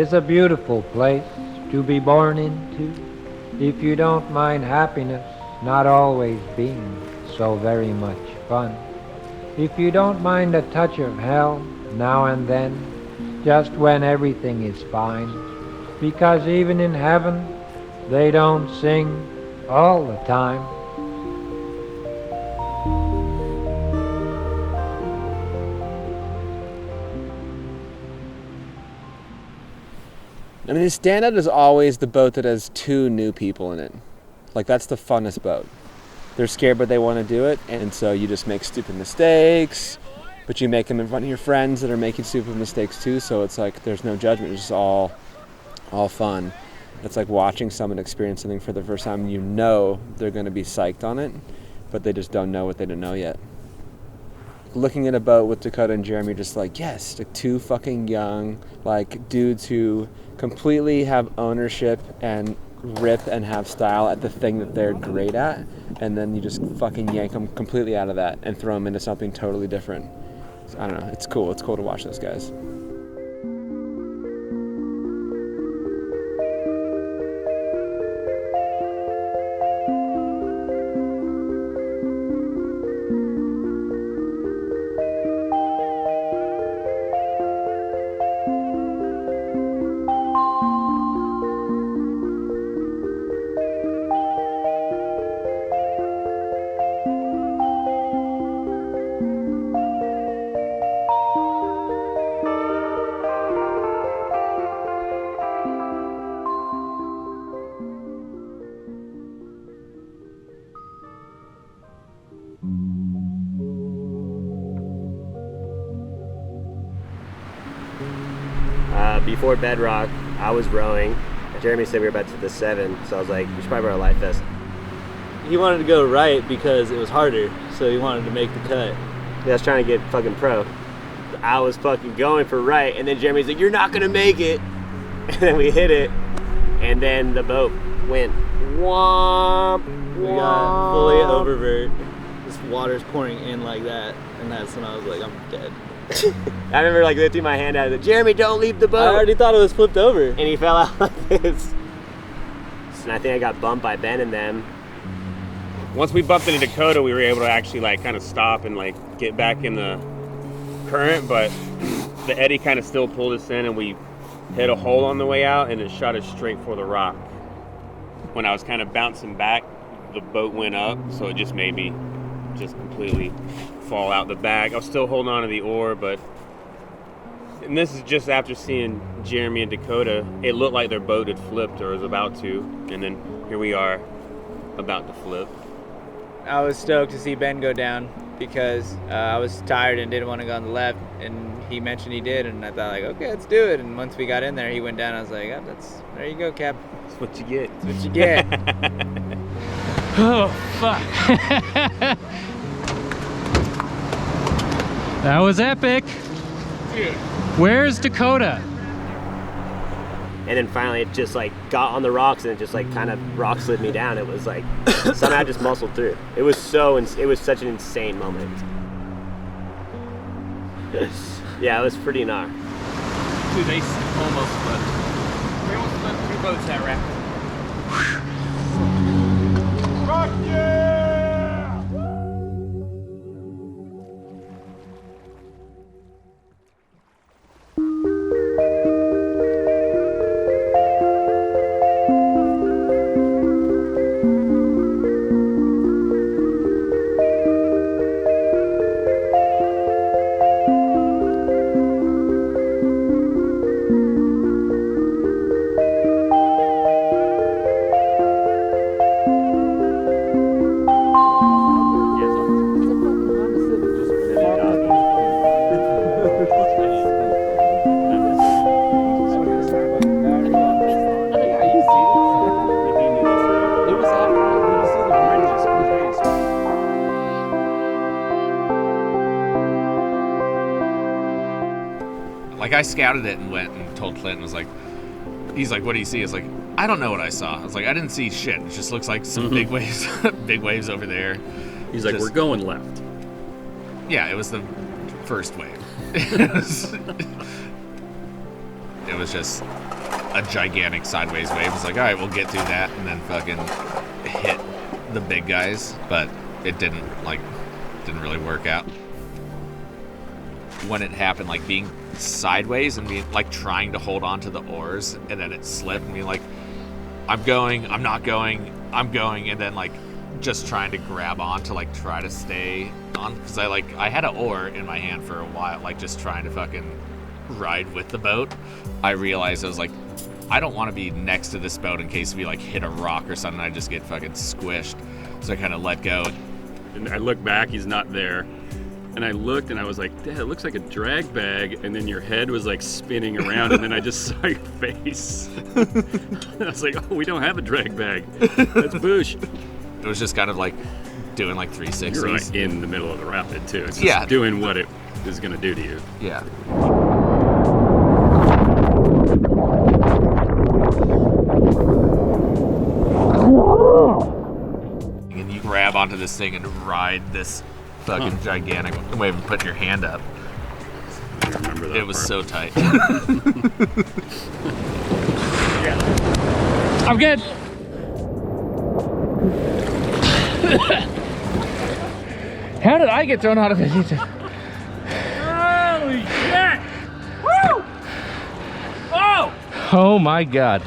is a beautiful place to be born into, if you don't mind happiness not always being so very much fun. If you don't mind a touch of hell now and then, just when everything is fine, because even in heaven they don't sing all the time. I mean, the standout is always the boat that has 2 new people in it. Like, that's the funnest boat. They're scared, but they want to do it, and so you just make stupid mistakes, but you make them in front of your friends that are making stupid mistakes too, so it's like there's no judgment, it's just all fun. It's like watching someone experience something for the first time. You know they're going to be psyched on it, but they just don't know what they don't know yet. Looking at a boat with Dakota and Jeremy, just like, yes, like 2 fucking young, like, dudes who completely have ownership and rip and have style at the thing that they're great at, and then you just fucking yank them completely out of that and throw them into something totally different. So, I don't know, it's cool to watch those guys. Before Bedrock, I was rowing. Jeremy said we were about to the 7, so I was like, we should probably wear a life vest. He wanted to go right because it was harder, so he wanted to make the cut. Yeah, I was trying to get fucking pro. I was fucking going for right, and then Jeremy's like, you're not gonna make it. And then we hit it, and then the boat went womp, We got fully oververt. This water's pouring in like that, and that's when I was like, I'm dead. I remember like lifting my hand out of it. Jeremy, don't leave the boat. I already thought it was flipped over. And he fell out like this. And I think I got bumped by Ben and them. Once we bumped into Dakota, we were able to actually like kind of stop and like get back in the current, but the eddy kind of still pulled us in, and we hit a hole on the way out, and it shot us straight for the rock. When I was kind of bouncing back, the boat went up, so it just made me just completely fall out the bag. I was still holding on to the oar, and this is just after seeing Jeremy and Dakota. It looked like their boat had flipped or was about to, and then here we are about to flip. I was stoked to see Ben go down because I was tired and didn't want to go on the left, and he mentioned he did, and I thought like, okay, let's do it. And once we got in there, he went down. I was like, oh, there you go, Cap. That's what you get. That's what you get. Oh, fuck. That was epic. Dude. Where's Dakota? And then finally it just like got on the rocks, and it just like kind of rock slid me down. It was like somehow just muscled through. It was such an insane moment. Yeah, it was pretty gnar. Dude, they almost flipped. We almost flipped 2 boats that rapid. Fuck yeah! Like, I scouted it and went and told Clinton, was like, he's like, what do you see? I was like, I don't know what I saw. I was like, I didn't see shit. It just looks like some big waves, big waves over there. He's like, we're going left. Yeah, it was the first wave. It it was just a gigantic sideways wave. It was like, all right, we'll get through that, and then fucking hit the big guys, but it didn't really work out. When it happened, like being sideways and being like trying to hold on to the oars, and then it slipped and being like, I'm going, I'm not going, I'm going, and then like just trying to grab on to like try to stay on, because I had an oar in my hand for a while, like just trying to fucking ride with the boat. I realized I was like, I don't want to be next to this boat in case we like hit a rock or something, I just get fucking squished. So I kind of let go. And I look back, he's not there. And I looked and I was like, Dad, it looks like a drag bag. And then your head was like spinning around, and then I just saw your face. And I was like, oh, we don't have a drag bag. That's bush. It was just kind of like doing like 360s. You're like in the middle of the rapid too. It's just doing what it is going to do to you. Yeah. And you grab onto this thing and ride this fucking gigantic wave and put your hand up. I remember that it was part. so tight. I'm good. How did I get thrown out of it? Holy shit! Woo! Oh! Oh my God.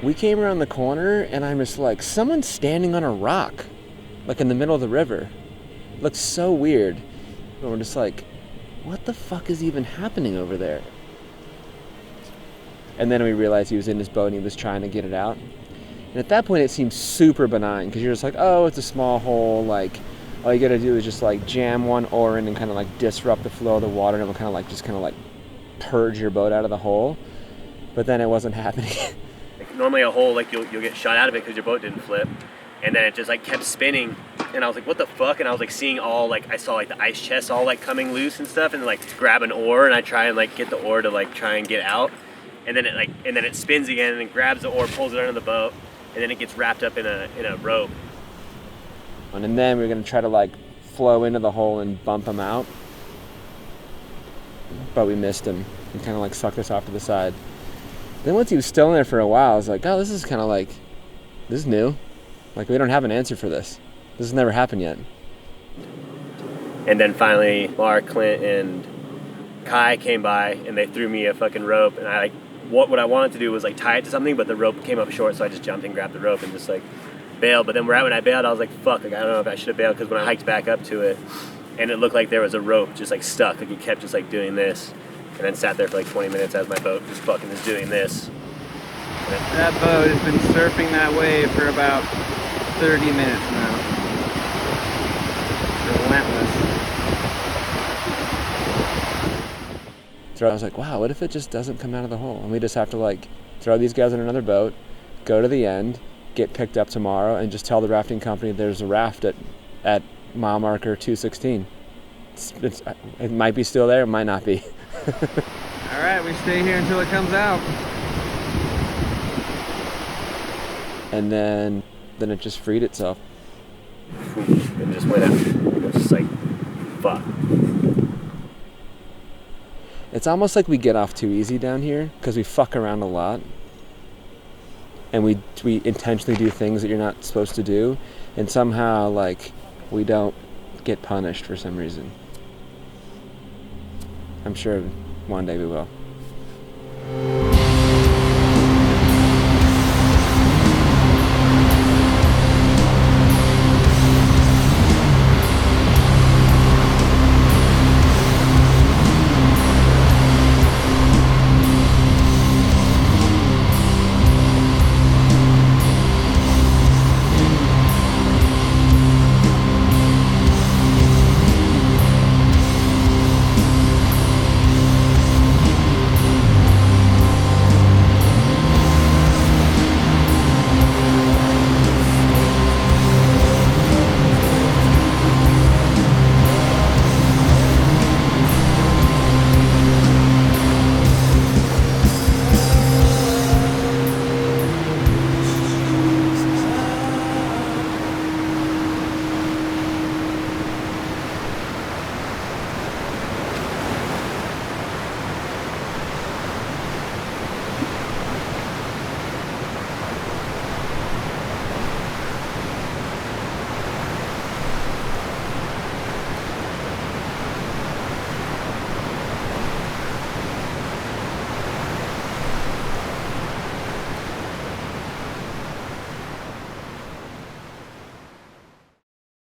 We came around the corner and I'm just like, someone's standing on a rock, like in the middle of the river. It looks so weird. And we're just like, what the fuck is even happening over there? And then we realized he was in his boat and he was trying to get it out. And at that point it seemed super benign, because you're just like, oh, it's a small hole, like all you gotta do is just like jam one oar in and kind of like disrupt the flow of the water, and it will kind of like purge your boat out of the hole. But then it wasn't happening. Normally a hole, like you'll get shot out of it because your boat didn't flip, and then it just like kept spinning, and I was like, what the fuck? And I was like seeing all, like I saw like the ice chest all like coming loose and stuff, and like grab an oar and I try and like get the oar to like try and get out, and then it spins again and then grabs the oar, pulls it under the boat, and then it gets wrapped up in a rope. And then we were gonna try to like flow into the hole and bump him out, but we missed him. He kind of like sucked us off to the side. Then once he was still in there for a while, I was like, oh, this is kind of like, this is new. Like, we don't have an answer for this. This has never happened yet. And then finally, Mark, Clint, and Kai came by, and they threw me a fucking rope, and I like, what I wanted to do was like tie it to something, but the rope came up short, so I just jumped and grabbed the rope and just like bailed. But then right when I bailed, I was like, fuck, like I don't know if I should have bailed, because when I hiked back up to it, and it looked like there was a rope just like stuck, like it kept just like doing this. And then sat there for like 20 minutes as my boat just fucking is doing this. That boat has been surfing that wave for about 30 minutes now. Relentless. So I was like, wow, what if it just doesn't come out of the hole? And we just have to like throw these guys in another boat, go to the end, get picked up tomorrow, and just tell the rafting company there's a raft at mile marker 216. It might be still there, it might not be. All right, we stay here until it comes out. And then it just freed itself. And just went out. It was just like, fuck. It's almost like we get off too easy down here, because we fuck around a lot. And we intentionally do things that you're not supposed to do. And somehow, like, we don't get punished for some reason. I'm sure one day we will. Bye.